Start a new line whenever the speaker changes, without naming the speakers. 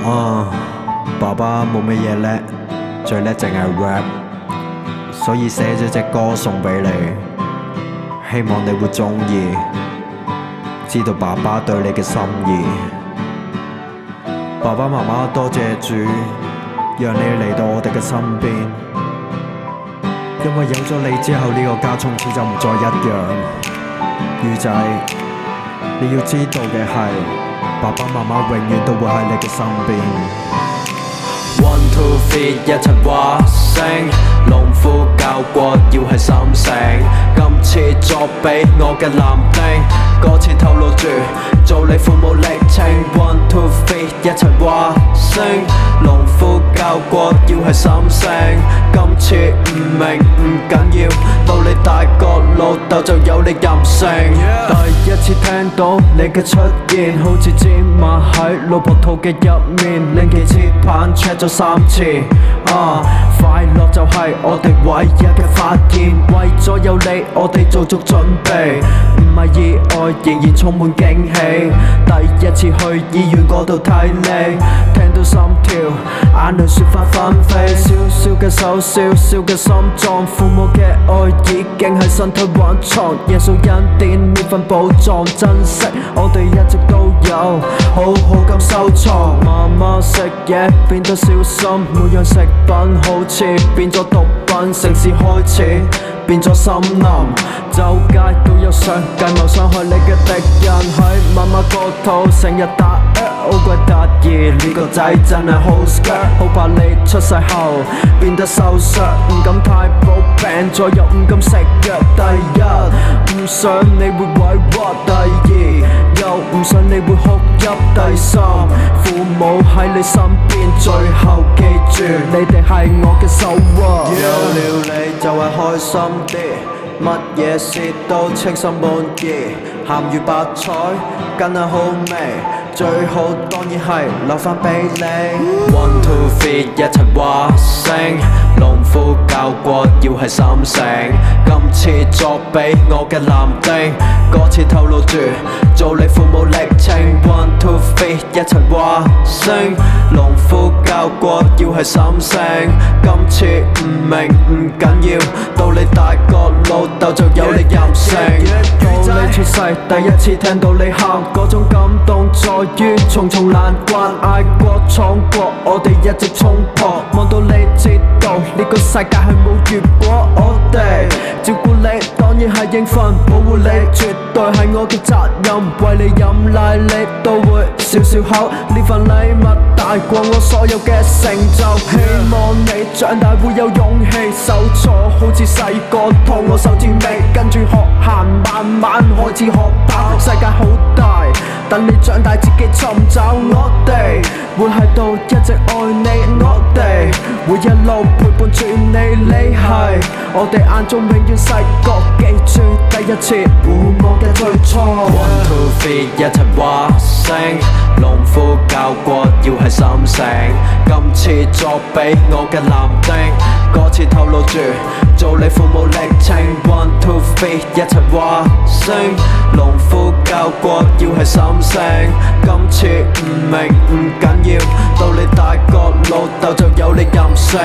爸爸冇乜嘢叻，最叻淨係 rap， 所以寫咗隻歌送俾你，希望你會鍾意，知道爸爸對你嘅心意。爸爸媽媽多謝主，讓你嚟到我哋嘅身邊，因為有咗你之後，呢個家從此就唔再一樣。魚仔，你要知道嘅係，爸爸媽媽永遠都會喺你嘅身邊。
One two three 一齊話聲，農夫教過要係心性，今次作俾我嘅男丁，歌詞透露住做你父母歷程。One two three 一齊話聲，農夫教過要係心性，今次唔明唔緊要，到你大個老豆就有你任性。第一次聽到你嘅出現，好似芝麻喺老婆肚嘅入面，拎起切棒 check 咗3次。快樂就係我哋唯一嘅發現，為咗有你我哋做足準備，唔係意外仍然充滿驚喜。第一次去醫院嗰度睇你，聽到心跳眼淚雪花紛飛，小小嘅手小小嘅心臟，父母嘅愛已經喺身體蘊藏，耶穌恩典呢份寶藏，珍惜我哋一直都有，好好咁收藏。媽媽食嘢變得小心，每樣食品好似變咗毒品，城市開始變咗森林，周街都有相計謀傷害你嘅敵人，喺媽媽個肚成日打好鬼得意，呢個仔真係好 scared， 好怕你出世後變得瘦削，唔敢太保病咗又唔敢食藥。第一唔想你會委屈，第二又唔想你會哭泣，第三父母喺你身邊，最後記住你哋係我嘅守護。有了你就係開心啲，乜嘢事都稱心滿意，鹹魚白菜梗係好味，最好當然係留返俾你。One two three 一齊話聲，農夫教過要係心性，今次作俾我嘅男丁，歌詞透露住做你父母歷程。One two three 一齊話聲，農夫教過要係心性，今次唔明唔緊要，到你大個老豆就有你任性。到你出世第一次聽到你喊，嗰種感動在於重重難關，嗌過闖過我哋一直衝破，望到你知道呢個世界係冇如果，我哋照顧你當然係應份，保護你絕對係我嘅責任，為你飲奶你都會笑笑口，呢份禮物大過我所有嘅成就，希望你長大會有勇氣，手錯好似細個拖我手指尾，跟住學行慢慢開始學跑，世界好大等你長大自己尋找，我哋會喺度一直愛你，我哋會一路陪伴住你，你係我哋眼中永遠細個，記住第一次互望嘅最初。One two three 一齊話聲，農夫教過要係心性，今次作俾我嘅男丁，歌詞透露住做你父母歷程。One two three 一齊話聲，農夫教過要係心性，今次唔明唔緊要，到你大個老豆就有你任性。